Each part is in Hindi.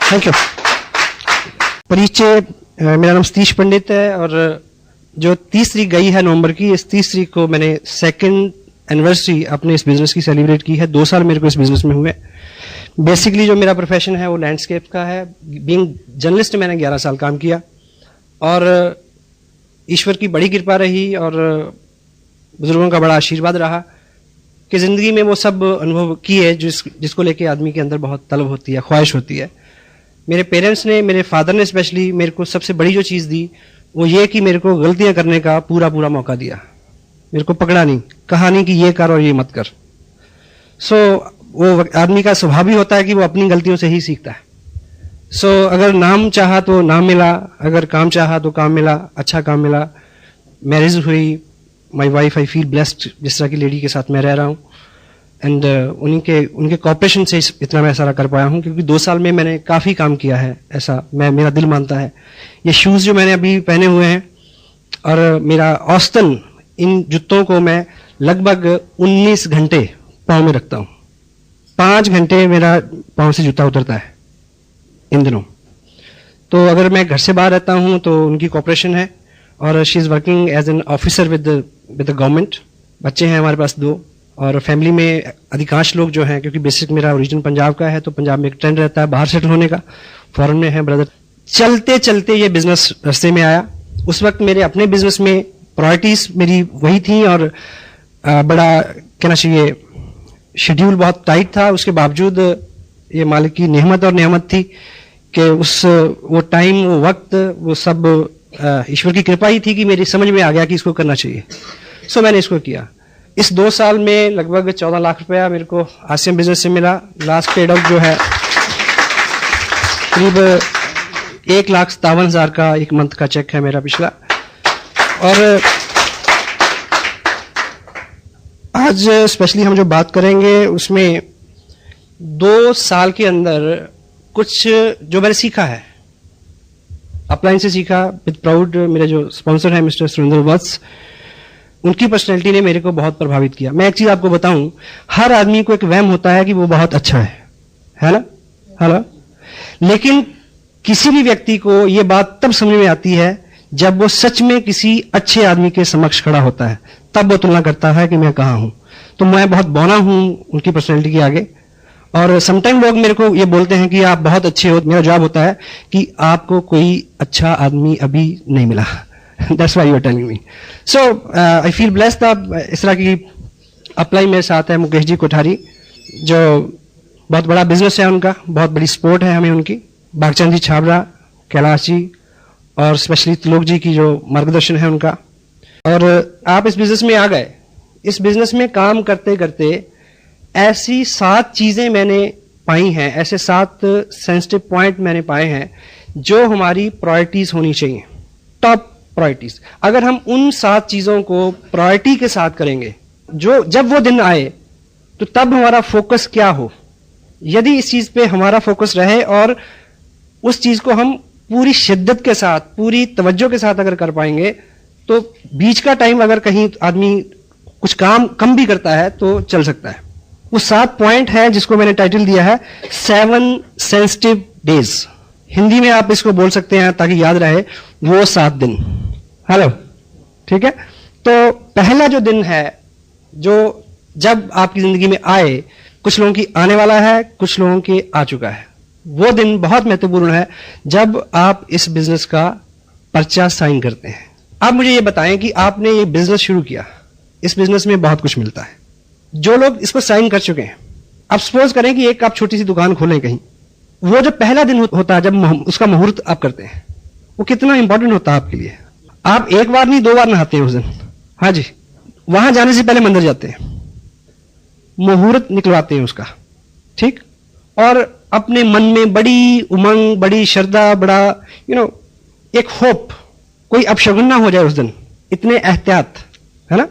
Thank you. परिचय, मेरा नाम सतीश पंडित है और जो 30 तारीख गई है नवंबर की, इस 30 तारीख को मैंने 2nd एनिवर्सरी अपने इस बिजनेस की सेलिब्रेट की है। 2 साल मेरे को इस बिजनेस में हुए। बेसिकली जो मेरा प्रोफेशन है वो लैंडस्केप का है। बीइंग जर्नलिस्ट मैंने 11 साल काम किया और ईश्वर की बड़ी कृपा रही और बुजुर्गों का बड़ा आशीर्वाद रहा कि ज़िंदगी में वो सब अनुभव किए जिसको लेके आदमी के अंदर बहुत तलब होती है, ख्वाहिश होती है। मेरे पेरेंट्स ने, मेरे फादर ने स्पेशली मेरे को सबसे बड़ी जो चीज़ दी वो ये कि मेरे को गलतियां करने का पूरा मौका दिया। मेरे को पकड़ा नहीं, कहा नहीं कि ये कर और ये मत कर। वो आदमी का स्वभाव भी होता है कि वो अपनी गलतियों से ही सीखता है। अगर नाम चाहा तो नाम मिला, अगर काम चाहा तो काम मिला, अच्छा काम मिला। मैरिज हुई, my wife, I feel blessed जिस तरह की लेडी के साथ मैं रह रहा हूँ एंड उनके कॉपरेशन से इतना मैं सारा कर पाया हूँ, क्योंकि 2 साल में मैंने काफ़ी काम किया है। ऐसा मेरा दिल मानता है। ये शूज़ जो मैंने अभी पहने हुए हैं और मेरा औसतन इन जूतों को मैं लगभग 19 घंटे पाँव में रखता हूँ। 5 घंटे मेरा पाँव से जूता उतरता है इन दिनों। तो अगर मैं घर से बाहर रहता हूँ तो उनकी कॉपरेशन है और she is working as an officer with the government. बच्चे हैं हमारे पास 2 और फैमिली में अधिकांश लोग जो हैं, क्योंकि बेसिक मेरा ओरिजिन पंजाब का है तो पंजाब में एक ट्रेंड रहता है बाहर सेटल होने का। फॉरेन में है ब्रदर। चलते चलते ये बिजनेस रास्ते में आया। उस वक्त मेरे अपने बिजनेस में प्रायोरिटीज मेरी वही थी और बड़ा कहना चाहिए शेड्यूल बहुत टाइट था। उसके बावजूद ये मालिक की नेमत और नेमत थी कि वो टाइम, वो वक्त, वो सब ईश्वर की कृपा ही थी कि मेरी समझ में आ गया कि इसको करना चाहिए। मैंने इसको किया। इस 2 साल में लगभग 14 लाख रुपया मेरे को आसियम बिजनेस से मिला। लास्ट पेड आउट जो है करीब 1,57,000 का एक मंथ का चेक है मेरा पिछला। और आज स्पेशली हम जो बात करेंगे उसमें 2 साल के अंदर कुछ जो मैंने सीखा है, अपलाइन से सीखा विद प्राउड। मेरे जो स्पॉन्सर है मिस्टर सुरेंद्र वत्स, उनकी पर्सनैलिटी ने मेरे को बहुत प्रभावित किया। मैं एक चीज आपको बताऊं, हर आदमी को एक वहम होता है कि वो बहुत अच्छा है ना? हेलो। लेकिन किसी भी व्यक्ति को ये बात तब समझ में आती है जब वो सच में किसी अच्छे आदमी के समक्ष खड़ा होता है, तब वो तुलना करता है कि मैं कहाँ हूं। तो मैं बहुत बौना हूं उनकी पर्सनैलिटी के आगे। और समटाइम लोग मेरे को ये बोलते हैं कि आप बहुत अच्छे हो। मेरा जवाब होता है कि आपको कोई अच्छा आदमी अभी नहीं मिला। That's why you are telling me. I feel blessed। इस तरह की अप्लाई मेरे साथ है मुकेश जी कोठारी, जो बहुत बड़ा बिजनेस है उनका, बहुत बड़ी सपोर्ट है हमें उनकी। बागचंद जी छाबरा, कैलाश जी और स्पेशली त्रिलोक जी की जो मार्गदर्शन है उनका। और आप इस बिजनेस में आ गए। इस बिजनेस में काम करते करते ऐसी 7 चीजें मैंने पाई हैं, ऐसे 7 सेंसिटिव पॉइंट मैंने पाए हैं जो हमारी प्रायोरिटीज होनी चाहिए, टॉप प्रायोरिटीज। अगर हम उन 7 चीजों को प्रायोरिटी के साथ करेंगे, जब वो दिन आए तो तब हमारा फोकस क्या हो। यदि इस चीज पे हमारा फोकस रहे और उस चीज को हम पूरी शिद्दत के साथ, पूरी तवज्जो के साथ अगर कर पाएंगे, तो बीच का टाइम अगर कहीं आदमी कुछ काम कम भी करता है तो चल सकता है। वो 7 पॉइंट है जिसको मैंने टाइटल दिया है 7 सेंसिटिव डेज। हिंदी में आप इसको बोल सकते हैं ताकि याद रहे, वो 7 दिन। हेलो, ठीक है। तो पहला जो दिन है, जो जब आपकी जिंदगी में आए, कुछ लोगों की आने वाला है, कुछ लोगों के आ चुका है। वो दिन बहुत महत्वपूर्ण है जब आप इस बिजनेस का पर्चा साइन करते हैं। आप मुझे ये बताएं कि आपने ये बिजनेस शुरू किया, इस बिजनेस में बहुत कुछ मिलता है। जो लोग इसको साइन कर चुके हैं, आप सपोज करें कि एक आप छोटी सी दुकान खोलें कहीं, वो जो पहला दिन होता है जब उसका मुहूर्त आप करते हैं, वो कितना इंपॉर्टेंट होता है आपके लिए। आप 1 बार नहीं 2 बार नहाते हैं उस दिन। हाँ जी, वहां जाने से पहले मंदिर जाते हैं, मुहूर्त निकलवाते हैं उसका, ठीक। और अपने मन में बड़ी उमंग, बड़ी श्रद्धा, बड़ा एक होप, कोई अपशगुन ना हो जाए उस दिन, इतने एहतियात, है ना।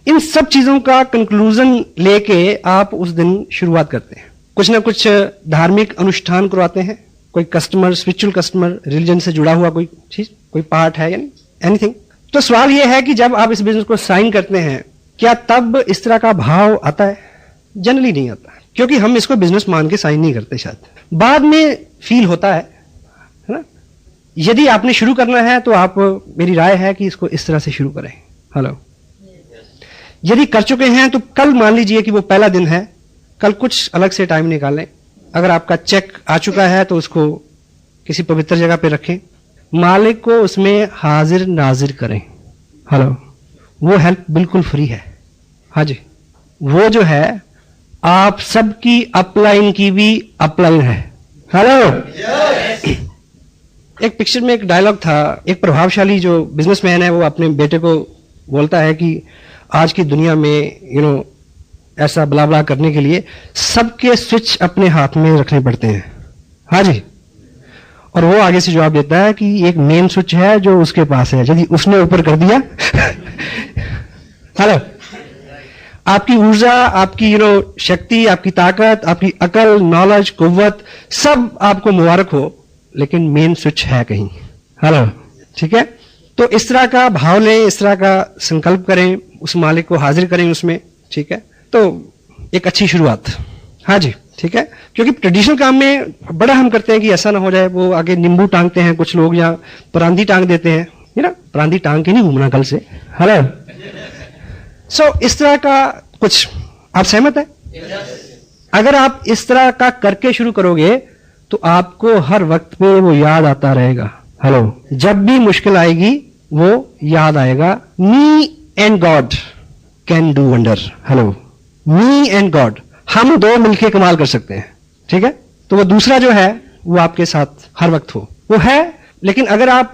इन सब चीजों का कंक्लूजन लेके आप उस दिन शुरुआत करते हैं। कुछ ना कुछ धार्मिक अनुष्ठान करवाते हैं, कोई कस्टमर, स्पिरिचुअल कस्टमर, रिलीजन से जुड़ा हुआ कोई चीज, कोई पार्ट है, यानी एनीथिंग। तो सवाल यह है कि जब आप इस बिजनेस को साइन करते हैं, क्या तब इस तरह का भाव आता है? जनरली नहीं आता। क्योंकि हम इसको बिजनेस मान के साइन नहीं करते, शायद बाद में फील होता है ना। यदि आपने शुरू करना है तो आप, मेरी राय है कि इसको इस तरह से शुरू करें। हेलो, यदि कर चुके हैं तो कल मान लीजिए कि वो पहला दिन है, कल कुछ अलग से टाइम निकालें। अगर आपका चेक आ चुका है तो उसको किसी पवित्र जगह पे रखें, मालिक को उसमें हाजिर नाजिर करें। हेलो, वो हेल्प बिल्कुल फ्री है। हाँ जी, वो जो है आप सबकी अपलाइन की भी अपलाइन है। हेलो, एक पिक्चर में एक डायलॉग था, एक प्रभावशाली जो बिजनेसमैन है वो अपने बेटे को बोलता है कि आज की दुनिया में ऐसा ब्ला ब्ला करने के लिए सबके स्विच अपने हाथ में रखने पड़ते हैं। हाँ जी, और वो आगे से जवाब देता है कि एक मेन स्विच है जो उसके पास है, यदि उसने ऊपर कर दिया हेलो, आपकी ऊर्जा, आपकी शक्ति, आपकी ताकत, आपकी अकल, नॉलेज, कुव्वत, सब आपको मुबारक हो, लेकिन मेन स्विच है कहीं। हेलो, ठीक है। तो इस तरह का भाव लें, इस तरह का संकल्प करें, उस मालिक को हाजिर करें उसमें, ठीक है। तो एक अच्छी शुरुआत। हाँ जी, ठीक है। क्योंकि ट्रेडिशनल काम में बड़ा हम करते हैं कि ऐसा ना हो जाए, वो आगे नींबू टांगते हैं कुछ लोग, या परांदी टांग देते हैं, परांदी टांग के नहीं घूमना कल से। हेलो, इस तरह का कुछ, आप सहमत है? अगर आप इस तरह का करके शुरू करोगे तो आपको हर वक्त पे वो याद आता रहेगा। हेलो, जब भी मुश्किल आएगी वो याद आएगा, me and God can do wonder. Hello, me and God, हम दो मिलके कमाल कर सकते हैं, ठीक है। तो वो दूसरा जो है वो आपके साथ हर वक्त हो, वो है। लेकिन अगर आप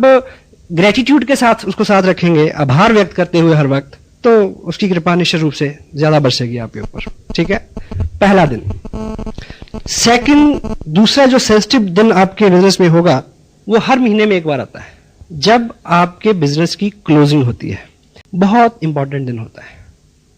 ग्रेटिट्यूड के साथ उसको साथ रखेंगे, आभार व्यक्त करते हुए हर वक्त, तो उसकी कृपा निश्चित रूप से ज्यादा बरसेगी आपके ऊपर, ठीक है। पहला दिन। सेकंड, दूसरा जो सेंसिटिव दिन आपके बिजनेस में होगा वो हर महीने में एक बार आता है, जब आपके बिजनेस की क्लोजिंग होती है। बहुत इंपॉर्टेंट दिन होता है।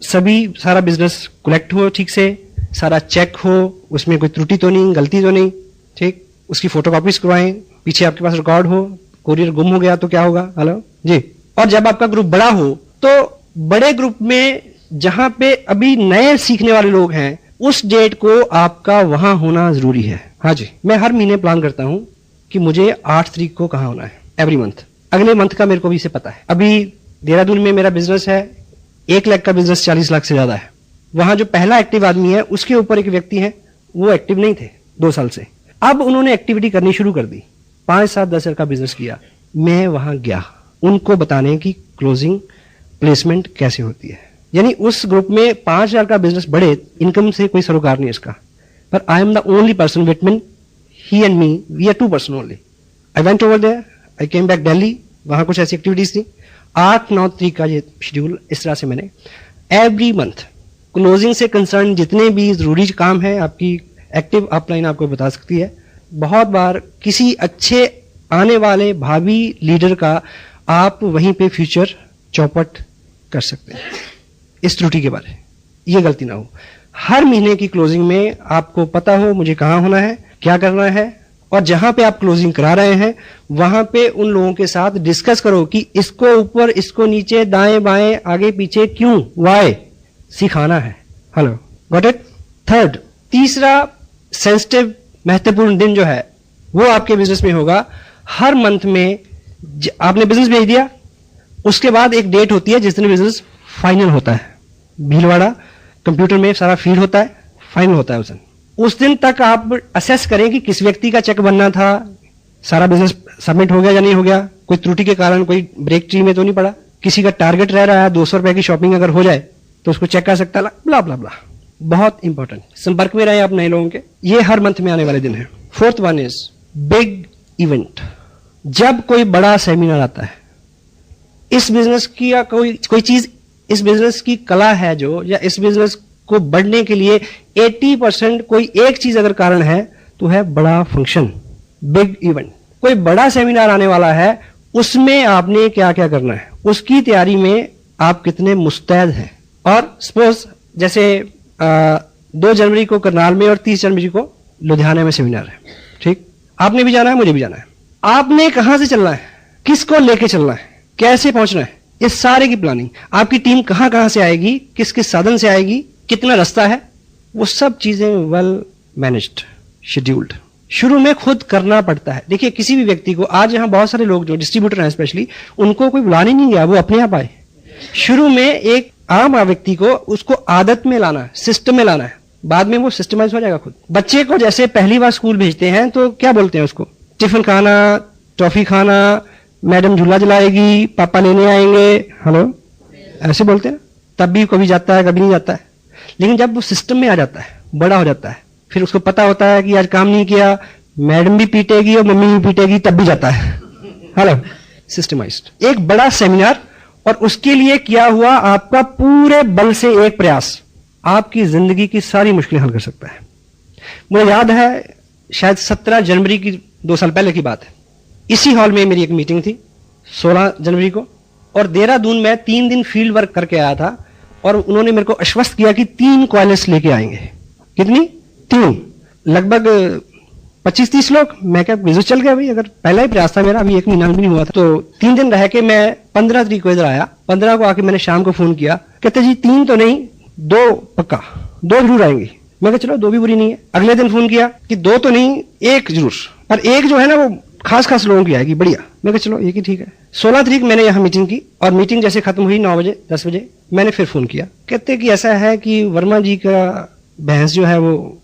सारा बिजनेस कलेक्ट हो ठीक से, सारा चेक हो, उसमें कोई त्रुटि तो नहीं, गलती तो नहीं, ठीक। उसकी फोटोकॉपीज करवाएं, पीछे आपके पास रिकॉर्ड हो, कोरियर गुम हो गया तो क्या होगा। हेलो जी। और जब आपका ग्रुप बड़ा हो तो बड़े ग्रुप में जहां पे अभी नए सीखने वाले लोग हैं, उस डेट को आपका वहां होना जरूरी है। हाँ जी, मैं हर महीने प्लान करता हूं कि मुझे 8 तारीख को कहां होना है, एवरी मंथ। अगले मंथ का मेरे को भी इसे पता है। अभी देहरादून में मेरा बिजनेस है, 1 लाख का बिजनेस 40 लाख से ज्यादा है। वहां जो पहला एक्टिव आदमी है उसके ऊपर एक व्यक्ति है, वो एक्टिव नहीं थे 2 साल से, अब उन्होंने एक्टिविटी करनी शुरू कर दी, 5, 7, 10 हजार का बिजनेस किया। मैं वहां गया उनको बताने की क्लोजिंग प्लेसमेंट कैसे होती है। यानी उस ग्रुप में 5,000 का बिजनेस बढ़े, इनकम से कोई सरोकार नहीं इसका, पर I am the only person between he and me, we are 2 person only. I went over there, I came back Delhi, वहां कुछ ऐसी एक्टिविटीज थी। 8-9 तारीख का ये शेड्यूल इस तरह से मैंने एवरी मंथ क्लोजिंग से कंसर्न जितने भी जरूरी काम है, आपकी एक्टिव अपलाइन आपको बता सकती है। बहुत बार किसी अच्छे आने वाले भावी लीडर का आप वहीं पे फ्यूचर चौपट कर सकते हैं। इस त्रुटि के बारे, ये गलती ना हो। हर महीने की क्लोजिंग में आपको पता हो मुझे कहां होना है, क्या करना है, और जहां पे आप क्लोजिंग करा रहे हैं वहां पे उन लोगों के साथ डिस्कस करो कि इसको ऊपर, इसको नीचे, दाएं बाएं, आगे पीछे, क्यों, वाई, सिखाना है। Hello, got it. थर्ड, तीसरा सेंसिटिव महत्वपूर्ण दिन जो है वो आपके बिजनेस में होगा हर मंथ में। आपने बिजनेस भेज दिया, उसके बाद एक डेट होती है जिस दिन बिजनेस फाइनल होता है। भीलवाड़ा कंप्यूटर में सारा फीड होता है, फाइनल होता है उस दिन तक आप असेस करें कि किस व्यक्ति का चेक बनना था, सारा बिजनेस सबमिट हो गया या नहीं हो गया, कोई त्रुटि के कारण कोई ब्रेक ट्री में तो नहीं पड़ा, किसी का टारगेट रह रहा है 200 रुपए की शॉपिंग अगर हो जाए तो उसको चेक कर सकता है, ब्ला ब्ला ब्ला। बहुत इंपॉर्टेंट, संपर्क में रहे आप नए लोगों के, ये हर मंथ में आने वाले दिन है। Fourth one is big event. जब कोई बड़ा सेमिनार आता है, इस बिजनेस की या कोई चीज, इस बिजनेस की कला है जो, या इस बिजनेस को बढ़ने के लिए 80% कोई एक चीज अगर कारण है तो है बड़ा फंक्शन, बिग इवेंट। कोई बड़ा सेमिनार आने वाला है, उसमें आपने क्या क्या करना है, उसकी तैयारी में आप कितने मुस्तैद हैं। और सपोज जैसे 2 जनवरी को करनाल में और 30 जनवरी को लुधियाना में सेमिनार है, ठीक। आपने भी जाना है, मुझे भी जाना है। आपने कहां से चलना है, किसको लेके चलना है, कैसे पहुंचना है, इस सारे की प्लानिंग। आपकी टीम कहां कहां से आएगी, किस किस साधन से आएगी, कितना रास्ता है, वो सब चीजें वेल मैनेज्ड, शेड्यूल्ड, शुरू में खुद करना पड़ता है। देखिए किसी भी व्यक्ति को, आज यहाँ बहुत सारे लोग जो डिस्ट्रीब्यूटर हैं स्पेशली, उनको कोई बुलाने नहीं गया, वो अपने आप आए। शुरू में एक आम व्यक्ति को उसको आदत में लाना है, सिस्टम में लाना है, बाद में वो सिस्टमाइज हो जाएगा खुद। बच्चे को जैसे पहली बार स्कूल भेजते हैं तो क्या बोलते हैं उसको, टिफिन खाना, टॉफी खाना, मैडम झूला जलाएगी, पापा लेने आएंगे, हेलो, ऐसे बोलते हैं। तब भी कभी जाता है कभी नहीं जाता है। लेकिन जब वो सिस्टम में आ जाता है, बड़ा हो जाता है, फिर उसको पता होता है कि आज काम नहीं किया, मैडम भी पीटेगी और मम्मी भी पीटेगी, तब भी जाता है। Hello, systemised. एक बड़ा सेमिनार और उसके लिए किया हुआ आपका पूरे बल से एक प्रयास आपकी जिंदगी की सारी मुश्किलें हल कर सकता है। मुझे याद है शायद 17 जनवरी की 2 साल पहले की बात है। इसी हॉल में मेरी एक मीटिंग थी 16 जनवरी को, और देहरादून में 3 दिन फील्ड वर्क करके आया था, और उन्होंने मेरे को आश्वस्त किया कि 3 कॉलेज लेके आएंगे। कितनी? 3, लगभग 25-30 लोग। मैं क्या बिजनेस चल गया भाई, अगर पहला ही प्रयास था मेरा, अभी 1 महीना भी नहीं हुआ था। तो 3 दिन रह के मैं 15 तारीख को इधर आया। 15 को आके मैंने शाम को फोन किया, कहते जी 3 तो नहीं, 2 पक्का, 2 जरूर आएंगी। मैं कहा चलो 2 भी बुरी नहीं है। अगले दिन फोन किया कि 2 तो नहीं, 1 जरूर, पर 1 जो है ना वो खास लोगों की आएगी, बढ़िया। मैं कहा चलो 1 ही ठीक है। 16 तारीख मैंने यहाँ मीटिंग की, और मीटिंग जैसे खत्म हुई 9 बजे 10 बजे मैंने फिर फोन किया। कहते कि ऐसा है कि वर्मा जी का बहस जो है वो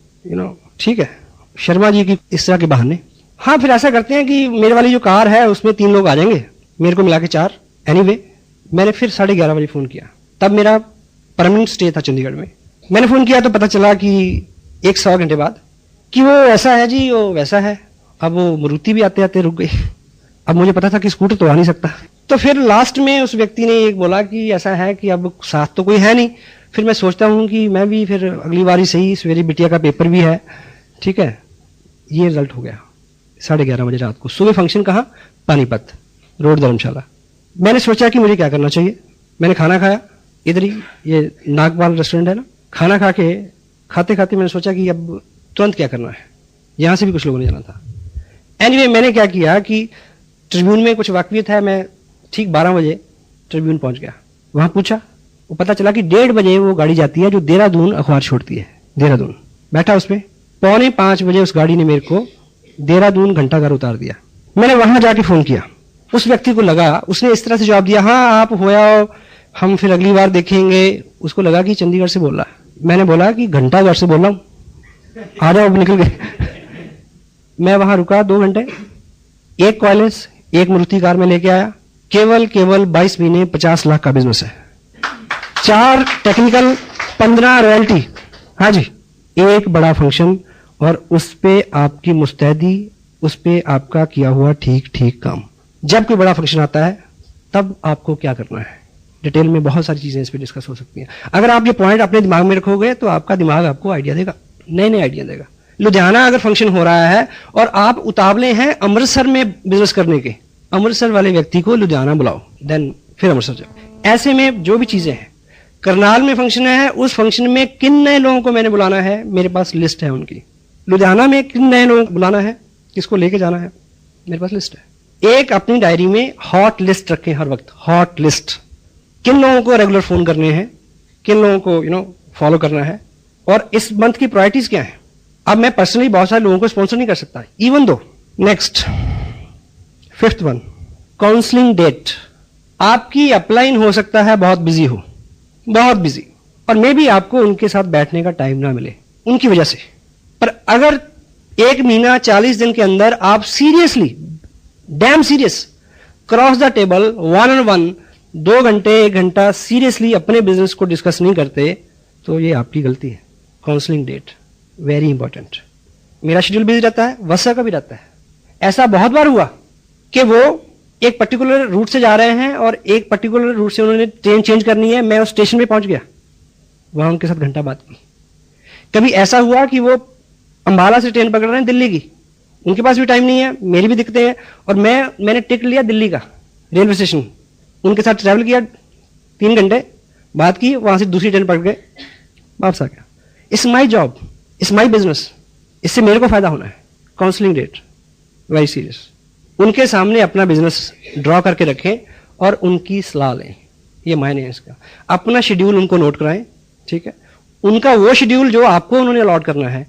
ठीक है, शर्मा जी की इस तरह के बहाने। हाँ, फिर ऐसा करते हैं कि मेरे वाली जो कार है उसमें 3 लोग आ जाएंगे, मेरे को मिला के 4। एनीवे, मैंने फिर 11:30 बजे फोन किया। तब मेरा परमानेंट स्टे था चंडीगढ़ में। मैंने फोन किया तो पता चला कि 1-1.25 घंटे बाद कि वो ऐसा है जी, वो वैसा है। अब वो मारुति भी आते आते रुक गई। अब मुझे पता था कि स्कूटर तो आ नहीं सकता। तो फिर लास्ट में उस व्यक्ति ने एक बोला कि ऐसा है कि अब साथ तो कोई है नहीं। फिर मैं सोचता हूँ कि मैं भी फिर अगली बार ही सही, मेरी बिटिया का पेपर भी है, ठीक है। ये रिजल्ट हो गया 11:30 बजे रात को। सुबह फंक्शन कहाँ? पानीपत रोड, धर्मशाला। मैंने सोचा कि मुझे क्या करना चाहिए। मैंने खाना खाया इधर ही, ये नागपाल रेस्टोरेंट है ना। खाना खा के खाते खाते मैंने सोचा कि अब तुरंत क्या करना है, यहाँ से भी कुछ लोगों ने जाना था। एनीवे, मैंने क्या किया कि ट्रिब्यून में कुछ वाकफियत है, मैं ठीक 12 बजे ट्रिब्यून पहुंच गया। वहां पूछा, वो पता चला कि 1:30 बजे वो गाड़ी जाती है जो देहरादून अखबार छोड़ती है। देहरादून बैठा उसमें, 4:45 बजे उस गाड़ी ने मेरे को देहरादून घंटाघर उतार दिया। मैंने वहां जाके फोन किया। उस व्यक्ति को लगा, उसने इस तरह से जवाब दिया, हाँ आप हो आओ, हम फिर अगली बार देखेंगे। उसको लगा कि चंडीगढ़ से बोल रहा है। मैंने बोला कि घंटाघर से बोल रहा हूं, आ जाओ। अब निकल गए। मैं वहां रुका 2 घंटे। 1 कॉलेज, 1 मारुति कार में लेके आया। केवल 22 महीने 50 लाख का बिजनेस है। 4 टेक्निकल, 15 रॉयल्टी। हाँ जी, 1 बड़ा फंक्शन, और उस पे आपकी मुस्तैदी, उस पे आपका किया हुआ ठीक काम। जब कोई बड़ा फंक्शन आता है तब आपको क्या करना है, डिटेल में बहुत सारी चीजें इस पे डिस्कस हो सकती हैं। अगर आप ये पॉइंट अपने दिमाग में रखोगे तो आपका दिमाग आपको आइडिया देगा, नए आइडिया देगा। लुधियाना अगर फंक्शन हो रहा है और आप उतावले हैं अमृतसर में बिजनेस करने के, अमृतसर वाले व्यक्ति को लुधियाना बुलाओ, देन फिर अमृतसर जाओ। ऐसे में जो भी चीजें हैं, करनाल में फंक्शन है, उस फंक्शन में किन नए लोगों को मैंने बुलाना है, मेरे पास लिस्ट है उनकी। लुधियाना में किन नए लोगों को बुलाना है, किसको लेके जाना है, मेरे पास लिस्ट है। एक अपनी डायरी में हॉट लिस्ट रखें हर वक्त, हॉट लिस्ट। किन लोगों को रेगुलर फोन करने हैं, किन लोगों को फॉलो करना है, और इस मंथ की प्रायोरिटीज क्या है। अब मैं पर्सनली बहुत सारे लोगों को स्पॉन्सर नहीं कर सकता, इवन दो। Next 5th one, counselling date. आपकी अपलाइन हो सकता है बहुत बिजी हो, बहुत बिजी, और मे बी आपको उनके साथ बैठने का टाइम ना मिले उनकी वजह से। पर अगर 1 महीना 40 दिन के अंदर आप seriously, dam serious, cross the table, 1-on-1, 2 घंटे 1 घंटा सीरियसली अपने बिजनेस को डिस्कस नहीं करते, तो ये आपकी गलती है। Counselling date very important. मेरा शेड्यूल बिजी रहता है, वसा का भी रहता है। ऐसा बहुत बार हुआ कि वो एक पर्टिकुलर रूट से जा रहे हैं और एक पर्टिकुलर रूट से उन्होंने ट्रेन चेंज करनी है, मैं उस स्टेशन पे पहुंच गया, वहां उनके साथ घंटा बात की। कभी ऐसा हुआ कि वो अंबाला से ट्रेन पकड़ रहे हैं दिल्ली की, उनके पास भी टाइम नहीं है, मेरी भी दिक्कतें हैं, और मैंने टिकट लिया दिल्ली का रेलवे स्टेशन, उनके साथ ट्रैवल किया, 3 घंटे बात की, वहां से दूसरी ट्रेन पकड़ गए, वापस आ गया। It's my job, it's my business, इससे मेरे को फायदा होना है। Counselling date very serious. उनके सामने अपना बिजनेस ड्रॉ करके रखें और उनकी सलाह लें, ये मायने है इसका। अपना शेड्यूल उनको नोट कराएं, ठीक है, उनका वो शेड्यूल जो आपको उन्होंने अलॉट करना है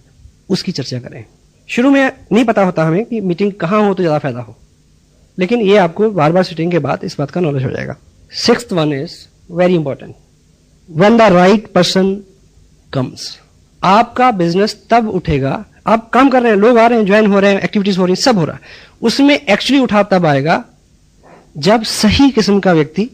उसकी चर्चा करें। शुरू में नहीं पता होता हमें कि मीटिंग कहाँ हो तो ज़्यादा फायदा हो, लेकिन ये आपको बार बार सिटिंग के बाद इस बात का नॉलेज हो जाएगा। Sixth one is very important, when the right person comes. आपका बिजनेस तब उठेगा, आप काम कर रहे हैं, लोग आ रहे हैं, ज्वाइन हो रहे हैं, एक्टिविटीज हो रही हैं, सब हो रहा है, उसमें एक्चुअली उठाव तब आएगा जब सही किस्म का व्यक्ति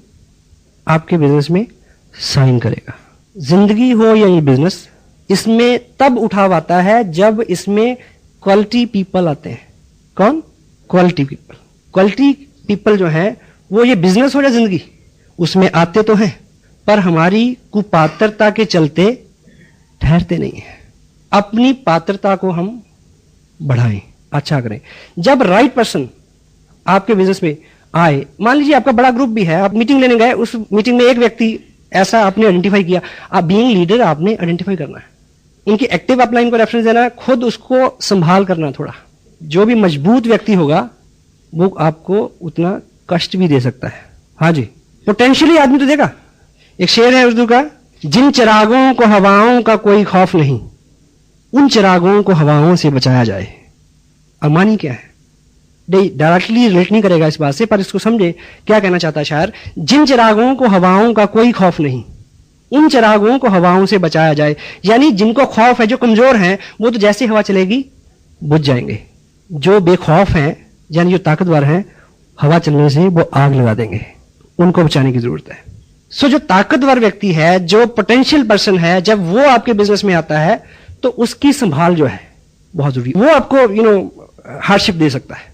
आपके बिजनेस में साइन करेगा। जिंदगी हो या ये बिजनेस, इसमें तब उठाव आता है जब इसमें क्वालिटी पीपल आते हैं। कौन? Quality people. क्वालिटी पीपल जो है वो, ये बिजनेस हो या जिंदगी, उसमें आते तो हैं पर हमारी कुपात्रता के चलते ठहरते नहीं हैं। अपनी पात्रता को हम बढ़ाएं, अच्छा करें। जब राइट पर्सन आपके बिजनेस में आए, मान लीजिए आपका बड़ा ग्रुप भी है, आप मीटिंग लेने गए, उस मीटिंग में एक व्यक्ति ऐसा आपने आइडेंटिफाई किया, आप बीइंग लीडर आपने आइडेंटिफाई करना है, उनकी एक्टिव अपलाइन को रेफरेंस देना है, खुद उसको संभाल करना थोड़ा। जो भी मजबूत व्यक्ति होगा वो आपको उतना कष्ट भी दे सकता है। हाँ जी, पोटेंशियली आदमी तो देगा। एक शेर है उर्दू का, जिन चिरागों को हवाओं का कोई खौफ नहीं, उन चिरागों को हवाओं से बचाया जाए। अब मानी क्या है, डायरेक्टली रिलेट नहीं करेगा इस बात से, पर इसको समझे क्या कहना चाहता है शायर। जिन चिरागों को हवाओं का कोई खौफ नहीं, उन चिरागों को हवाओं से बचाया जाए। यानी जिनको खौफ है, जो कमजोर हैं, वो तो जैसे हवा चलेगी बुझ जाएंगे। जो बेखौफ हैं यानी जो ताकतवर हैं, हवा चलने से वो आग लगा देंगे, उनको बचाने की जरूरत है। सो जो ताकतवर व्यक्ति है, जो पोटेंशियल पर्सन है, जब वो आपके बिजनेस में आता है तो उसकी संभाल जो है बहुत जरूरी। वो आपको हार्डशिप दे सकता है,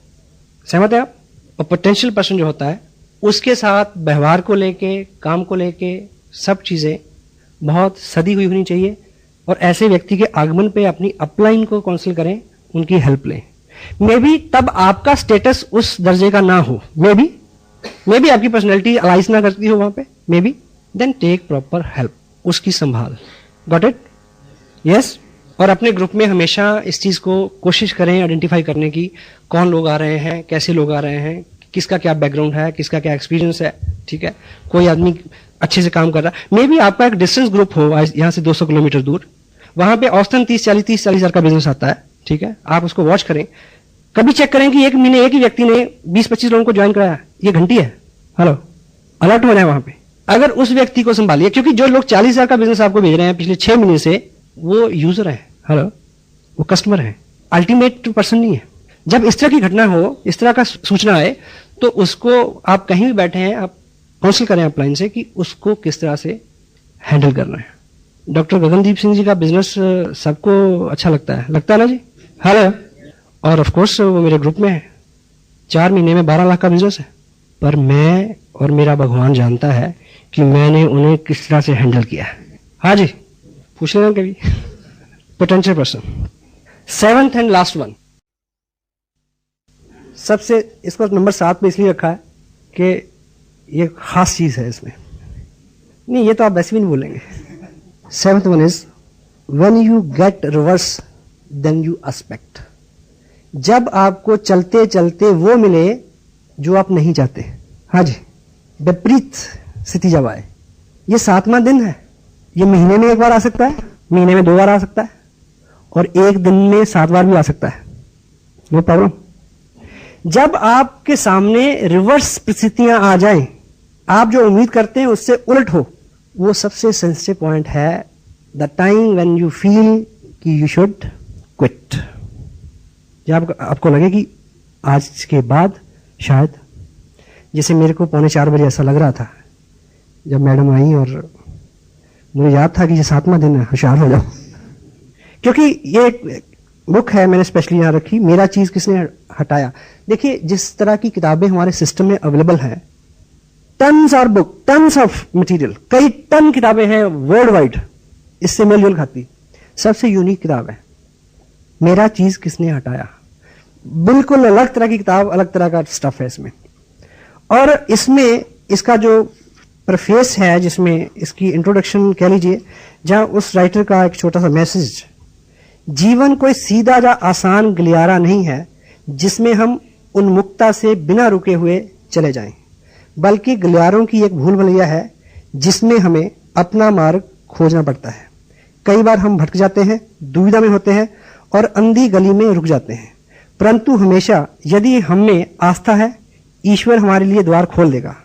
सहमत है आप? और पोटेंशियल पर्सन जो होता है उसके साथ व्यवहार को लेके, काम को लेके सब चीजें बहुत सदी हुई होनी चाहिए। और ऐसे व्यक्ति के आगमन पे अपनी अपलाइन को काउंसिल करें, उनकी हेल्प लें। मे बी तब आपका स्टेटस उस दर्जे का ना हो, मे बी आपकी पर्सनैलिटी अलाइज ना करती हो वहां पे, may be, then take proper help, उसकी संभाल। Got it? यस। और अपने ग्रुप में हमेशा इस चीज को कोशिश करें आइडेंटिफाई करने की, कौन लोग आ रहे हैं, कैसे लोग आ रहे हैं, किसका क्या बैकग्राउंड है, किसका क्या एक्सपीरियंस है। ठीक है, कोई आदमी अच्छे से काम कर रहा है, मे बी आपका एक डिस्टेंस ग्रुप हो यहाँ से 200 किलोमीटर दूर, वहां पे औसतन 30-40 हजार का बिजनेस आता है। ठीक है, आप उसको वॉच करें, कभी चेक करें कि एक महीने एक ही व्यक्ति ने 20-25 लोगों को ज्वाइन कराया, ये घंटी है, हेलो, अलर्ट हो जाए वहां पे। अगर उस व्यक्ति को संभालिए, क्योंकि जो लोग 40 हजार का बिजनेस आपको भेज रहे हैं पिछले 6 महीने से, वो यूजर है, हेलो, वो कस्टमर है, अल्टीमेट पर्सन नहीं है। जब इस तरह की घटना हो, इस तरह का सूचना आए, तो उसको आप कहीं भी बैठे हैं, आप काउंसिल करें अपलाइन से कि उसको किस तरह से हैंडल करना है। डॉक्टर गगनदीप सिंह जी का बिजनेस सबको अच्छा लगता है ना जी, हेलो। और ऑफ कोर्स वो मेरे ग्रुप में है, 4 महीने में 12 लाख का बिजनेस है, पर मैं और मेरा भगवान जानता है कि मैंने उन्हें किस तरह से हैंडल किया है। हाँ जी, पूछ लेना कभी। Potential person. 7th and last one, सबसे, इसको नंबर 7 पे इसलिए रखा है कि ये खास चीज है इसमें, नहीं ये तो आप वैसे भी नहीं बोलेंगे। 7th one is when you get reverse then you expect. जब आपको चलते चलते वो मिले जो आप नहीं चाहते। हाँ जी, विपरीत स्थिति जब आए, ये 7वां दिन है, ये महीने में 1 बार आ सकता है, महीने में 2 बार आ सकता है, और एक दिन में 7 बार भी आ सकता है, नो प्रॉब्लम। जब आपके सामने रिवर्स परिस्थितियां आ जाएं, आप जो उम्मीद करते हैं उससे उलट हो, वो सबसे सेंसिटिव पॉइंट है, the time when you feel कि यू शुड क्विट। जब आपको लगे कि आज के बाद शायद, जैसे मेरे को 3:45 बजे ऐसा लग रहा था जब मैडम आई, और मुझे याद था कि ये 7वां दिन है, होशियार हो जाओ। क्योंकि ये एक बुक है, मैंने स्पेशली यहां रखी, मेरा चीज किसने हटाया। देखिए जिस तरह की किताबें हमारे सिस्टम में अवेलेबल हैं, टन्स और बुक, टन्स ऑफ मटेरियल, कई टन किताबें हैं वर्ल्ड वाइड, इससे मेलजोल खाती। सबसे यूनिक किताब है मेरा चीज किसने हटाया, बिल्कुल अलग तरह की किताब, अलग तरह का स्टफ है इसमें। और इसमें इसका जो प्रेफेस है, जिसमें इसकी इंट्रोडक्शन कह लीजिए, जहां उस राइटर का एक छोटा सा मैसेज, जीवन कोई सीधा या आसान गलियारा नहीं है जिसमें हम उन्मुक्ता से बिना रुके हुए चले जाएं, बल्कि गलियारों की एक भूल भुलैया है जिसमें हमें अपना मार्ग खोजना पड़ता है। कई बार हम भटक जाते हैं, दुविधा में होते हैं और अंधी गली में रुक जाते हैं, परंतु हमेशा यदि हम में आस्था है, ईश्वर हमारे लिए द्वार खोल देगा।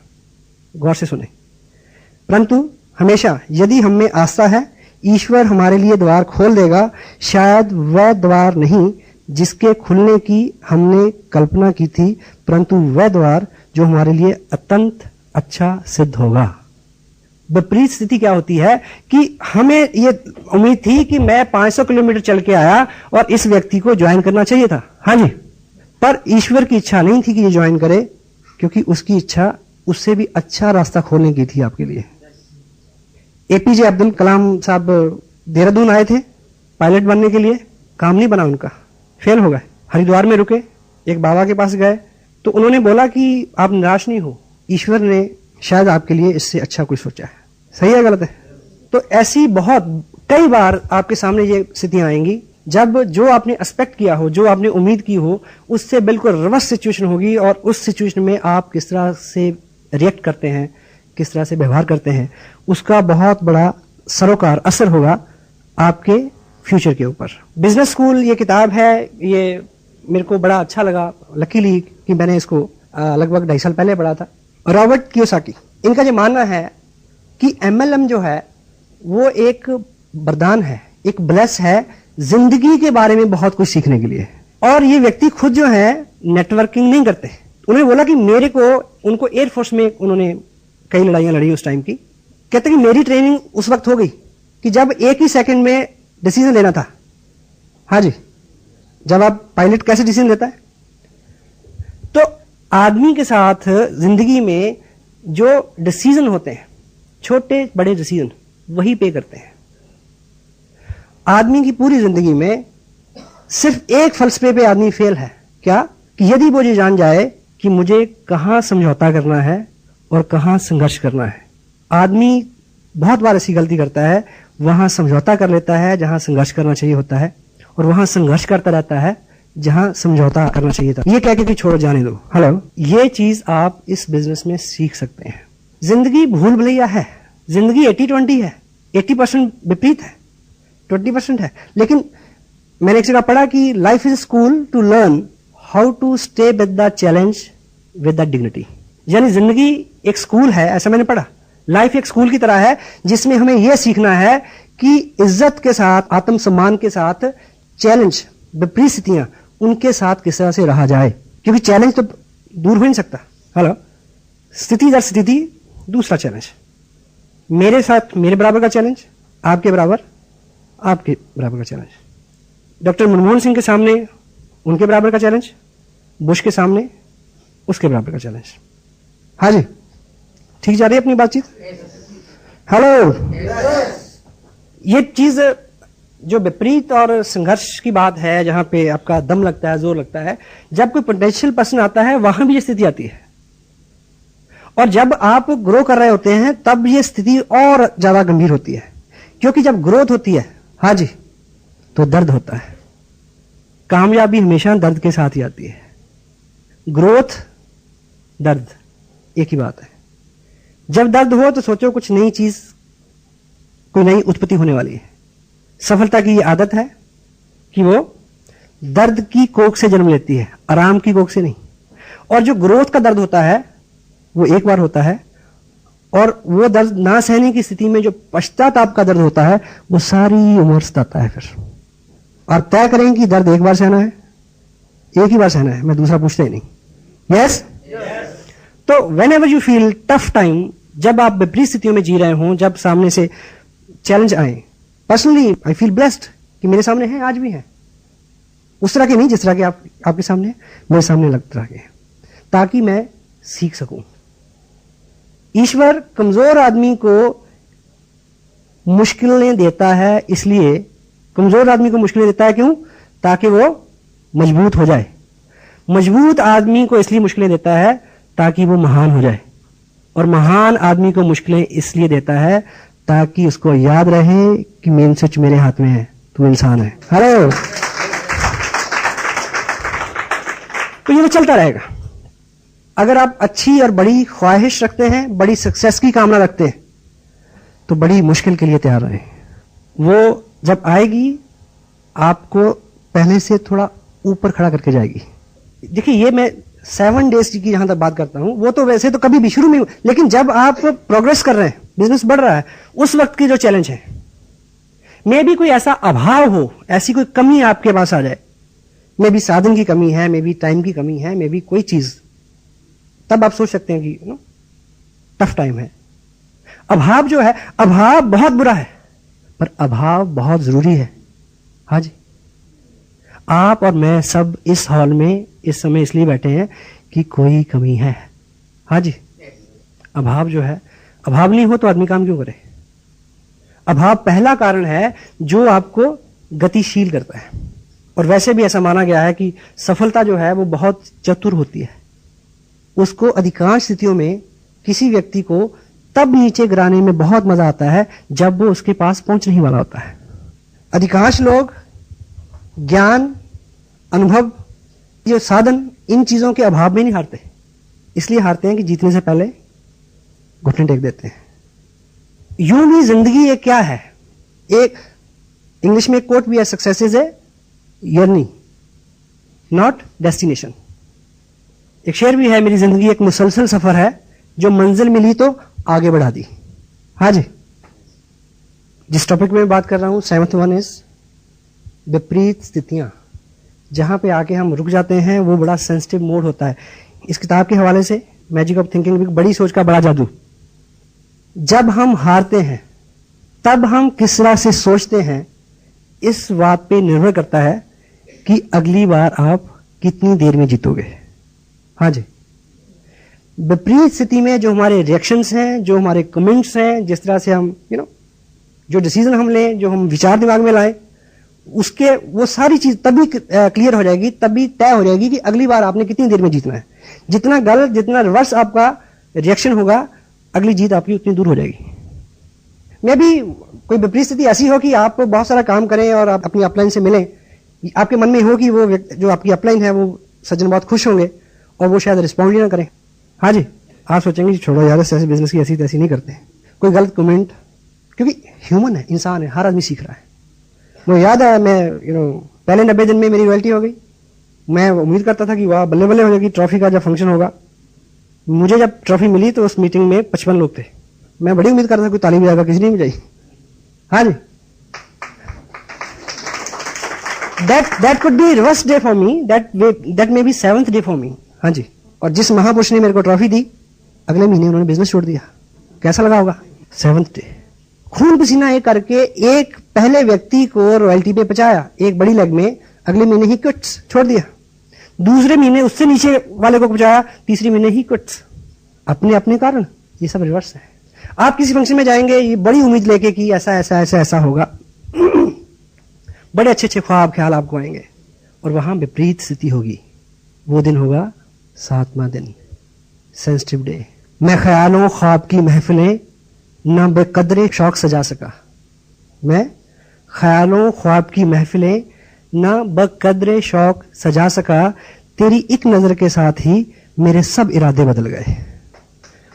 गौर से सुने, परंतु हमेशा यदि हम में आस्था है, ईश्वर हमारे लिए द्वार खोल देगा। शायद वह द्वार नहीं जिसके खुलने की हमने कल्पना की थी, परंतु वह द्वार जो हमारे लिए अत्यंत अच्छा सिद्ध होगा। विपरीत स्थिति क्या होती है कि हमें ये उम्मीद थी कि मैं 500 किलोमीटर चल के आया और इस व्यक्ति को ज्वाइन करना चाहिए था, हाँ जी, पर ईश्वर की इच्छा नहीं थी कि ये ज्वाइन करे, क्योंकि उसकी इच्छा उससे भी अच्छा रास्ता खोलने की थी आपके लिए। एपीजे अब्दुल कलाम साहब देहरादून आए थे पायलट बनने के लिए, काम नहीं बना उनका, फेल हो गए। हरिद्वार में रुके, एक बाबा के पास गए तो उन्होंने बोला कि आप निराश नहीं हो, ईश्वर ने शायद आपके लिए इससे अच्छा कुछ सोचा है। सही है गलत है? तो ऐसी बहुत कई बार आपके सामने ये स्थितियां आएंगी जब जो आपने एक्सपेक्ट किया हो, जो आपने उम्मीद की हो, उससे बिल्कुल रिवर्स सिचुएशन होगी और उस सिचुएशन में आप किस तरह से रिएक्ट करते हैं, किस तरह से व्यवहार करते हैं, उसका बहुत बड़ा सरोकार असर होगा आपके फ्यूचर के ऊपर। बिजनेस स्कूल ये किताब है, ये मेरे को बड़ा अच्छा लगा लकीली कि मैंने इसको लगभग 2.5 साल पहले पढ़ा था। रॉबर्ट कियोसाकी, इनका जो मानना है कि एमएलएम जो है वो एक वरदान है, एक ब्लेस है जिंदगी के बारे में बहुत कुछ सीखने के लिए। और ये व्यक्ति खुद जो है नेटवर्किंग नहीं करते। उन्होंने बोला कि मेरे को, उनको एयरफोर्स में उन्होंने कई लड़ाइयां लड़ी उस टाइम की, कहते कि मेरी ट्रेनिंग उस वक्त हो गई कि जब एक ही सेकंड में डिसीजन लेना था। हाँ जी, जब आप पायलट कैसे डिसीजन लेता है, तो आदमी के साथ जिंदगी में जो डिसीजन होते हैं, छोटे बड़े डिसीजन, वही पे करते हैं। आदमी की पूरी जिंदगी में सिर्फ एक फलसफे पे आदमी फेल है, क्या? कि यदि वो ये जान जाए कि मुझे कहां समझौता करना है और कहां संघर्ष करना है। आदमी बहुत बार ऐसी गलती करता है, वहां समझौता कर लेता है जहां संघर्ष करना चाहिए होता है, और वहां संघर्ष करता रहता है जहां समझौता करना चाहिए था। ये कह के कि छोड़ो, जाने दो। हेलो, ये चीज आप इस बिजनेस में सीख सकते हैं। जिंदगी भूल भुलैया है, जिंदगी 80-20 है, 80% विपरीत है, 20% है। लेकिन मैंने एक जगह पढ़ा कि life is school to learn how to stay with the challenge with the dignity. यानी जिंदगी एक स्कूल है, ऐसा मैंने पढ़ा। लाइफ एक स्कूल की तरह है जिसमें हमें यह सीखना है कि इज्जत के साथ, आत्मसम्मान के साथ, चैलेंज, विपरीत स्थितियां, उनके साथ किस तरह से रहा जाए, क्योंकि चैलेंज तो दूर हो नहीं सकता। हेलो, स्थिति दर स्थिति दूसरा चैलेंज, मेरे साथ मेरे बराबर का चैलेंज, आपके बराबर आपके बराबर का चैलेंज, डॉक्टर मनमोहन सिंह के सामने उनके बराबर का चैलेंज, बुश के सामने उसके बराबर का चैलेंज। हाँ जी, ठीक जा रही है अपनी बातचीत? हेलो, ये चीज जो विपरीत और संघर्ष की बात है, जहां पे आपका दम लगता है, जोर लगता है, जब कोई पोटेंशियल पर्सन आता है वहां भी ये स्थिति आती है। और जब आप ग्रो कर रहे होते हैं तब ये स्थिति और ज्यादा गंभीर होती है, क्योंकि जब ग्रोथ होती है, हाँ जी, तो दर्द होता है। कामयाबी हमेशा दर्द के साथ ही आती है। ग्रोथ, दर्द, एक ही बात है। जब दर्द हो तो सोचो कुछ नई चीज, कोई नई उत्पत्ति होने वाली है। सफलता की ये आदत है कि वो दर्द की कोख से जन्म लेती है, आराम की कोख से नहीं। और जो ग्रोथ का दर्द होता है वो एक बार होता है, और वो दर्द ना सहने की स्थिति में जो पश्चाताप का दर्द होता है वो सारी उम्र सताता है फिर। और तय करें कि दर्द एक बार सहना है, एक ही बार सहना है, मैं दूसरा पूछता ही नहीं। यस? तो when ever you feel tough time, जब आप विपरीत स्थितियों में जी रहे हों, जब सामने से चैलेंज आए, पर्सनली आई फील ब्लेस्ड कि मेरे सामने है, आज भी है। उस तरह के नहीं जिस तरह के आपके सामने है, मेरे सामने अलग तरह के हैं, ताकि मैं सीख सकूं। ईश्वर कमजोर आदमी को मुश्किलें देता है, इसलिए कमजोर आदमी को मुश्किलें देता है, क्यों? ताकि वो मजबूत हो जाए। मजबूत आदमी को इसलिए मुश्किलें देता है ताकि वो महान हो जाए, और महान आदमी को मुश्किलें इसलिए देता है ताकि उसको याद रहे कि मेन स्विच मेरे हाथ में है, तू इंसान है। हेलो, तो ये तो चलता रहेगा। अगर आप अच्छी और बड़ी ख्वाहिश रखते हैं, बड़ी सक्सेस की कामना रखते हैं, तो बड़ी मुश्किल के लिए तैयार रहें। वो जब आएगी आपको पहले से थोड़ा ऊपर खड़ा करके जाएगी। देखिए ये मैं 7 डेज की जहां तक बात करता हूं, वो तो वैसे तो कभी भी शुरू में, लेकिन जब आप प्रोग्रेस कर रहे हैं, बिजनेस बढ़ रहा है, उस वक्त की जो चैलेंज है, मे भी कोई ऐसा अभाव हो, ऐसी कोई कमी आपके पास आ जाए, मे भी साधन की कमी है, मे भी टाइम की कमी है, मे भी कोई चीज, तब आप सोच सकते हैं कि टफ टाइम है। अभाव जो है, अभाव बहुत बुरा है, पर अभाव बहुत जरूरी है। हाँ जी, आप और मैं सब इस हॉल में इस समय इसलिए बैठे हैं कि कोई कमी है। हाँ जी, अभाव जो है, अभाव नहीं हो तो आदमी काम क्यों करे? अभाव पहला कारण है जो आपको गतिशील करता है। और वैसे भी ऐसा माना गया है कि सफलता जो है वो बहुत चतुर होती है। उसको अधिकांश स्थितियों में किसी व्यक्ति को तब नीचे गिराने में बहुत मजा आता है जब वो उसके पास पहुंच नहीं वाला होता है। अधिकांश लोग ज्ञान, अनुभव, जो साधन, इन चीजों के अभाव में नहीं हारते, इसलिए हारते हैं कि जीतने से पहले घुटने टेक देते हैं। यूं भी जिंदगी एक क्या है, एक इंग्लिश में एक कोट भी है, success is a journey not destination. एक शेर भी है, मेरी जिंदगी एक मुसलसल सफर है, जो मंजिल मिली तो आगे बढ़ा दी। हाँ जी, जिस टॉपिक में बात कर रहा हूं, 7th वन इज विपरीत स्थितियां। जहां पे आके हम रुक जाते हैं वो बड़ा सेंसिटिव मोड होता है। इस किताब के हवाले से मैजिक ऑफ थिंकिंग, बड़ी सोच का बड़ा जादू। जब हम हारते हैं तब हम किस तरह से सोचते हैं, इस बात पे निर्भर करता है कि अगली बार आप कितनी देर में जीतोगे। हाँ जी, विपरीत स्थिति में जो हमारे रिएक्शंस हैं, जो हमारे कमेंट्स हैं, जिस तरह से हम जो डिसीजन हम लें, जो हम विचार दिमाग में लाएं, उसके वो सारी चीज तभी क्लियर हो जाएगी, तभी तय हो जाएगी कि अगली बार आपने कितनी देर में जीतना है। जितना गलत, जितना रिवर्स आपका रिएक्शन होगा, अगली जीत आपकी उतनी दूर हो जाएगी। मे भी कोई विपरीत स्थिति ऐसी हो कि आप बहुत सारा काम करें और आप अपनी अपलाइन से मिलें, आपके मन में हो कि वो जो आपकी अपलाइन है वो सज्जन बहुत खुश होंगे और वो शायद रिस्पॉन्ड ही ना करें। हाँ जी, आप सोचेंगे छोड़ो यार, ऐसे बिजनेस की ऐसी तैसी नहीं करते। कोई गलत कमेंट, क्योंकि ह्यूमन है, इंसान है, हर आदमी सीख रहा है। मुझे याद है, मैं पहले 90 दिन में मेरी रॉयल्टी हो गई। मैं उम्मीद करता था कि वाह बल्ले बल्ले हो जाएगी, ट्रॉफी का जब फंक्शन होगा। मुझे जब ट्रॉफी मिली तो उस मीटिंग में 55 लोग थे। मैं बड़ी उम्मीद करता था कोई ताली बजाएगा, किसी ने नहीं बजाई। हाँ जी, that could be reverse day for me, that may be 7th day for me। हाँ जी, और जिस महापुरुष ने मेरे को ट्रॉफी दी, अगले महीने उन्होंने बिजनेस छोड़ दिया। कैसा लगा होगा? 7th day. खून पसीना एक करके एक पहले व्यक्ति को रॉयल्टी पे पहुंचाया एक बड़ी लेग में, अगले महीने ही क्विट्स छोड़ दिया। दूसरे महीने उससे नीचे वाले को पहुंचाया, तीसरे महीने ही क्विट्स। अपने अपने कारण, ये सब रिवर्स है। आप किसी फंक्शन में जाएंगे ये बड़ी उम्मीद लेके कि ऐसा ऐसा ऐसा ऐसा होगा, बड़े अच्छे अच्छे ख्वाब ख्याल आपको आएंगे, और वहां विपरीत स्थिति होगी। वो दिन होगा 7वां दिन, सेंसिटिव डे। मैं ख्यालों ख्वाब की महफिलें न बेकदरे शौक सजा सका। मैं ख्यालों ख्वाब की महफिलें न बकदरे शौक सजा सका, तेरी एक नजर के साथ ही मेरे सब इरादे बदल गए।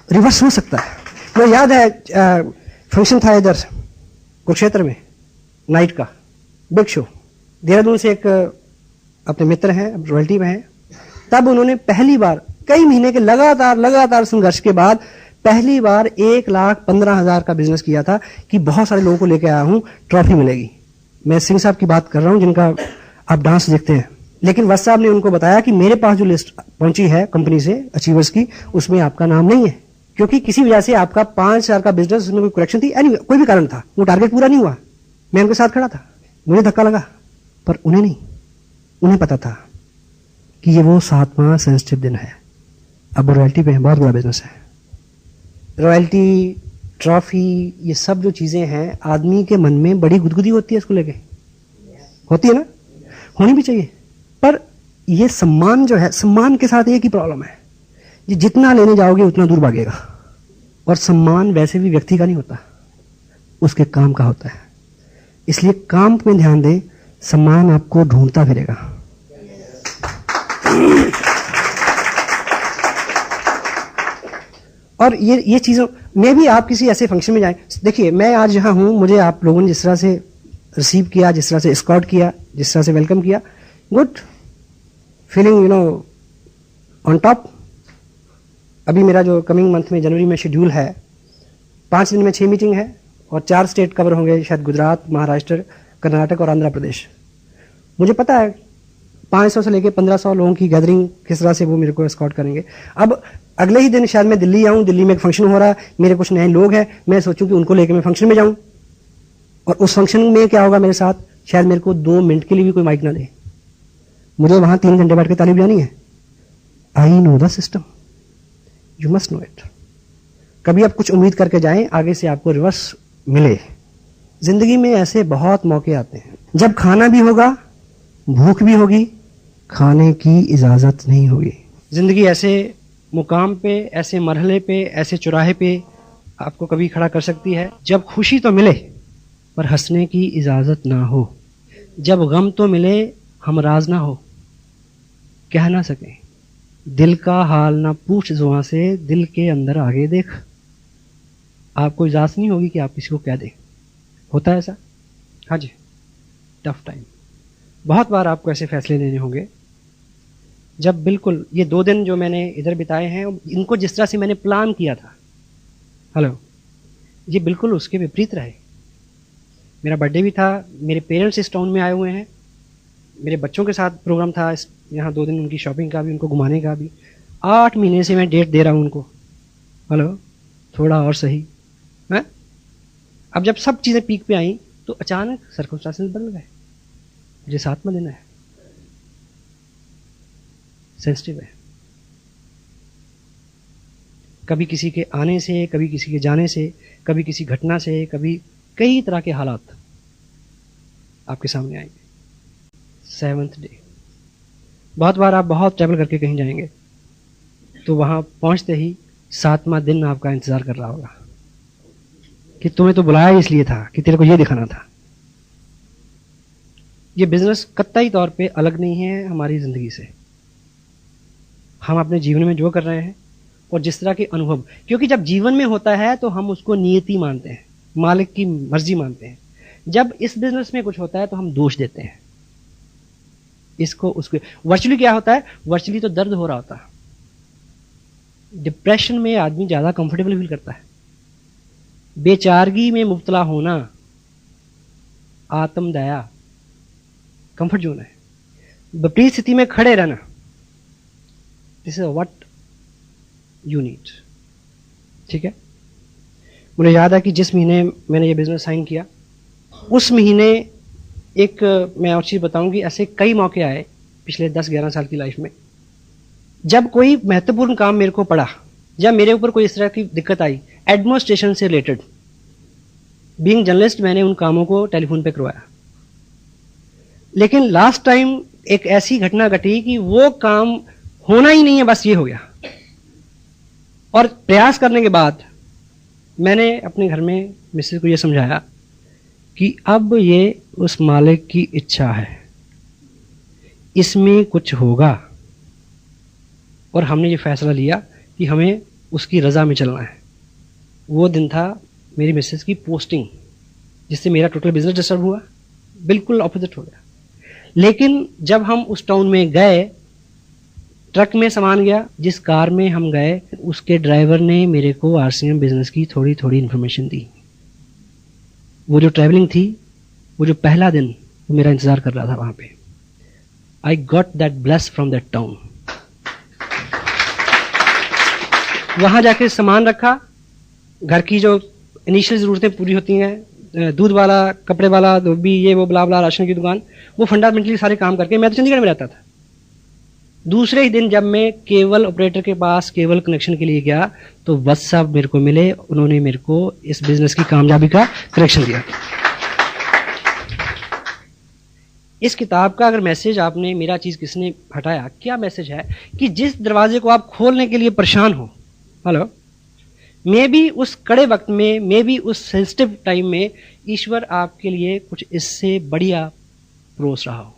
रिवर्स हो सकता है। मुझे याद है फंक्शन था इधर कुरुक्षेत्र में, नाइट का बिग शो। देहरादून से एक अपने मित्र हैं, रॉयल्टी में हैं। तब उन्होंने पहली बार कई महीने के लगातार संघर्ष के बाद पहली बार 1,15,000 का बिजनेस किया था कि बहुत सारे लोगों को लेकर आया हूं, ट्रॉफी मिलेगी। मैं सिंह साहब की बात कर रहा हूं जिनका आप डांस देखते हैं। लेकिन वत्स साहब ने उनको बताया कि मेरे पास जो लिस्ट पहुंची है कंपनी से अचीवर्स की, उसमें आपका नाम नहीं है, क्योंकि किसी वजह से आपका 5,000 का बिजनेस, उसमें कोई करेक्शन थी, कोई भी कारण था, वो टारगेट पूरा नहीं हुआ। मैं उनके साथ खड़ा था, मुझे धक्का लगा, पर उन्हें नहीं। उन्हें पता था कि ये वो 7वां सेंसिटिव दिन है। अब रॉयल्टी पे है, बहुत बड़ा बिजनेस है। रॉयल्टी, ट्रॉफी, ये सब जो चीजें हैं, आदमी के मन में बड़ी गुदगुदी होती है इसको लेके। होती है ना, होनी भी चाहिए। पर ये सम्मान जो है, सम्मान के साथ एक ही प्रॉब्लम है, ये जितना लेने जाओगे उतना दूर भागेगा। और सम्मान वैसे भी व्यक्ति का नहीं होता, उसके काम का होता है। इसलिए काम पे ध्यान दें, सम्मान आपको ढूंढता फिरेगा। और ये चीजों में भी आप किसी ऐसे फंक्शन में जाएं। देखिए, मैं आज यहां हूं, मुझे आप लोगों ने जिस तरह से रिसीव किया, जिस तरह से स्कॉट किया, जिस तरह से वेलकम किया, गुड फीलिंग ऑन टॉप। अभी मेरा जो कमिंग मंथ में जनवरी में शेड्यूल है, 5 दिन में 6 मीटिंग है और 4 स्टेट कवर होंगे, शायद गुजरात, महाराष्ट्र, कर्नाटक और आंध्र प्रदेश। मुझे पता है 500 से लेकर 1500 लोगों की गैदरिंग किस तरह से वो मेरे को एस्कॉर्ट करेंगे। अब अगले ही दिन शायद मैं दिल्ली आऊं, दिल्ली में एक फंक्शन हो रहा है, मेरे कुछ नए लोग हैं, मैं सोचूं कि उनको लेकर मैं फंक्शन में जाऊं, और उस फंक्शन में क्या होगा मेरे साथ, शायद मेरे को 2 मिनट के लिए भी कोई माइक ना दे, मुझे वहां 3 घंटे बैठ के ताली बजानी है। I know the system, you must know it. कभी आप कुछ उम्मीद करके जाएं, आगे से आपको रिवर्स मिले। जिंदगी में ऐसे बहुत मौके आते हैं जब खाना भी होगा, भूख भी होगी, खाने की इजाजत नहीं होगी। जिंदगी ऐसे मुकाम पे, ऐसे मरहले पे, ऐसे चौराहे पे आपको कभी खड़ा कर सकती है जब खुशी तो मिले पर हंसने की इजाजत ना हो, जब गम तो मिले हमराज ना हो, कह ना सके दिल का हाल ना पूछ जुबां से, दिल के अंदर आगे देख। आपको इजाजत नहीं होगी कि आप किसी को कह दें। होता है ऐसा? हाँ जी, टफ टाइम। बहुत बार आपको ऐसे फैसले लेने होंगे जब बिल्कुल ये 2 दिन जो मैंने इधर बिताए हैं, इनको जिस तरह से मैंने प्लान किया था, हेलो, ये बिल्कुल उसके विपरीत रहे। मेरा बर्थडे भी था, मेरे पेरेंट्स इस टाउन में आए हुए हैं, मेरे बच्चों के साथ प्रोग्राम था यहाँ 2 दिन, उनकी शॉपिंग का भी, उनको घुमाने का भी। 8 महीने से मैं डेट दे रहा हूँ उनको, हेलो, थोड़ा और सही है। अब जब सब चीज़ें पीक पे आई तो अचानक सर्कमस्टांसेस बदल गए। मुझे 7वां दिन है, सेंसिटिव है। कभी किसी के आने से, कभी किसी के जाने से, कभी किसी घटना से, कभी कई तरह के हालात आपके सामने आएंगे। 7th डे, बहुत बार आप बहुत ट्रैवल करके कहीं जाएंगे तो वहां पहुंचते ही 7वां दिन आपका इंतजार कर रहा होगा कि तुम्हें तो बुलाया इसलिए था कि तेरे को ये दिखाना था। ये बिजनेस कतई तौर पे अलग नहीं है हमारी जिंदगी से। हम अपने जीवन में जो कर रहे हैं और जिस तरह के अनुभव, क्योंकि जब जीवन में होता है तो हम उसको नियति मानते हैं, मालिक की मर्जी मानते हैं। जब इस बिजनेस में कुछ होता है तो हम दोष देते हैं इसको उसको। वर्चुअली क्या होता है? वर्चुअली तो दर्द हो रहा होता है। डिप्रेशन में आदमी ज्यादा कंफर्टेबल फील करता है। बेचारगी में मुब्तला होना आत्मदया कंफर्ट जोन है। विपरीत स्थिति में खड़े रहना, this is what you need. ठीक है, मुझे याद है कि जिस महीने मैंने ये बिजनेस साइन किया, उस महीने एक मैं और चीज बताऊं कि ऐसे कई मौके आए पिछले 10-11 साल की लाइफ में, जब कोई महत्वपूर्ण काम मेरे को पड़ा, जब मेरे ऊपर कोई इस तरह की दिक्कत आई एडमिनिस्ट्रेशन से रिलेटेड। बीइंग जर्नलिस्ट मैंने उन कामों को टेलीफोन पे करवाया, लेकिन लास्ट टाइम एक ऐसी घटना घटी कि वो काम होना ही नहीं है, बस ये हो गया। और प्रयास करने के बाद मैंने अपने घर में मिसेज को ये समझाया कि अब ये उस मालिक की इच्छा है, इसमें कुछ होगा, और हमने ये फैसला लिया कि हमें उसकी रजा में चलना है। वो दिन था मेरी मिसेज की पोस्टिंग, जिससे मेरा टोटल बिजनेस डिस्टर्ब हुआ, बिल्कुल ऑपोजिट हो गया। लेकिन जब हम उस टाउन में गए, ट्रक में सामान गया, जिस कार में हम गए उसके ड्राइवर ने मेरे को आरसीएम बिजनेस की थोड़ी थोड़ी इन्फॉर्मेशन दी। वो जो ट्रैवलिंग थी, वो जो पहला दिन, वो मेरा इंतजार कर रहा था वहां पे। I got that bless from that town. वहां जाके सामान रखा, घर की जो इनिशियल जरूरतें पूरी होती हैं, दूध वाला, कपड़े वाला, धोबी, ये वो ब्ला ब्ला, राशन की दुकान, वो फंडामेंटली सारे काम करके, मैं तो चंडीगढ़ में रहता था। दूसरे ही दिन जब मैं केबल ऑपरेटर के पास केबल कनेक्शन के लिए गया तो वत्स साहब मेरे को मिले, उन्होंने मेरे को इस बिजनेस की कामयाबी का करेक्शन दिया। इस किताब का अगर मैसेज आपने, मेरा चीज किसने हटाया, क्या मैसेज है कि जिस दरवाजे को आप खोलने के लिए परेशान हो, हेलो, मे बी उस कड़े वक्त में, मे बी उस सेंसिटिव टाइम में ईश्वर आपके लिए कुछ इससे बढ़िया परोस रहा हो।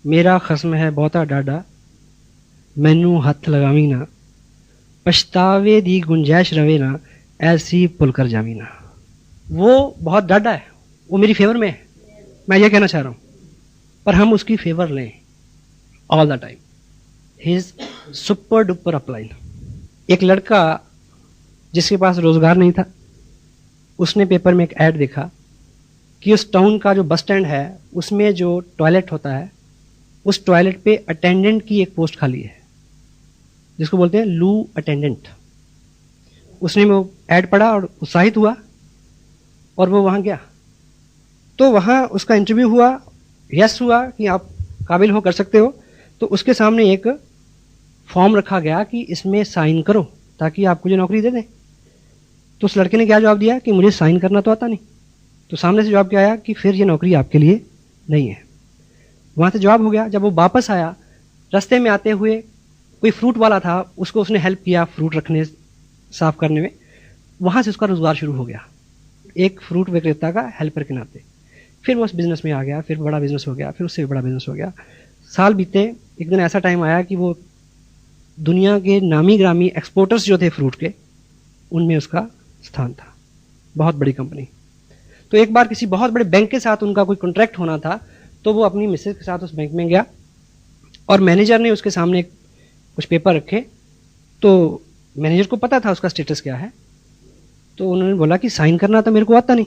मेरा खस्म है बहुता डाडा, मैनू हथ लगावी ना, पछतावे दी गुंजाइश रवे ना, ऐसी पुल कर जावी ना। वो बहुत डाडा है, वो मेरी फेवर में है। मैं ये कहना चाह रहा हूं, पर हम उसकी फेवर लें all the time. He is super duper upline. एक लड़का जिसके पास रोजगार नहीं था, उसने पेपर में एक ऐड देखा कि उस टाउन का जो बस स्टैंड है उसमें जो टॉयलेट होता है, उस टॉयलेट पे अटेंडेंट की एक पोस्ट खाली है, जिसको बोलते हैं लू अटेंडेंट। उसने वो ऐड पढ़ा और उत्साहित हुआ और वो वहां गया। तो वहां उसका इंटरव्यू हुआ, यस हुआ कि आप काबिल हो, कर सकते हो। तो उसके सामने एक फॉर्म रखा गया कि इसमें साइन करो ताकि आपको जो नौकरी दे दें। तो उस लड़के ने क्या जवाब दिया कि मुझे साइन करना तो आता नहीं। तो सामने से जवाब क्या आया कि फिर ये नौकरी आपके लिए नहीं है। वहां से जवाब हो गया। जब वो वापस आया, रास्ते में आते हुए कोई फ्रूट वाला था, उसको उसने हेल्प किया फ्रूट रखने, साफ करने में। वहां से उसका रोजगार शुरू हो गया, एक फ्रूट विक्रेता का हेल्पर के नाते। फिर वो उस बिजनेस में आ गया, फिर बड़ा बिजनेस हो गया, फिर उससे भी बड़ा बिजनेस हो गया। साल बीते, एक दिन ऐसा टाइम आया कि वो दुनिया के नामी ग्रामी एक्सपोर्टर्स जो थे फ्रूट के, उनमें उसका स्थान था, बहुत बड़ी कंपनी। तो एक बार किसी बहुत बड़े बैंक के साथ उनका कोई कॉन्ट्रैक्ट होना था, तो वो अपनी मिसेज के साथ उस बैंक में गया और मैनेजर ने उसके सामने कुछ पेपर रखे। तो मैनेजर को पता था उसका स्टेटस क्या है। तो उन्होंने बोला कि साइन करना तो मेरे को आता नहीं।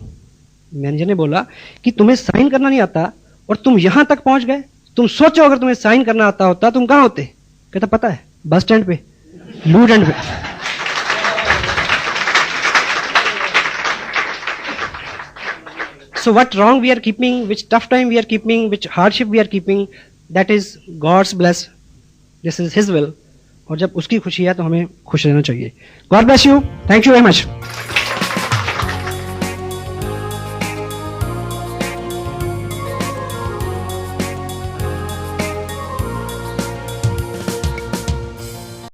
मैनेजर ने बोला कि तुम्हें साइन करना नहीं आता और तुम यहां तक पहुंच गए, तुम सोचो अगर तुम्हें साइन करना आता होता तुम कहां होते। कहता पता है, बस स्टैंड पे, लू एंड पे। So what wrong we are keeping, which tough time we are keeping, which hardship we are keeping, that is God's bless. This is His will. और जब उसकी खुशी है तो हमें खुश रहना चाहिए। God bless you. Thank you very much.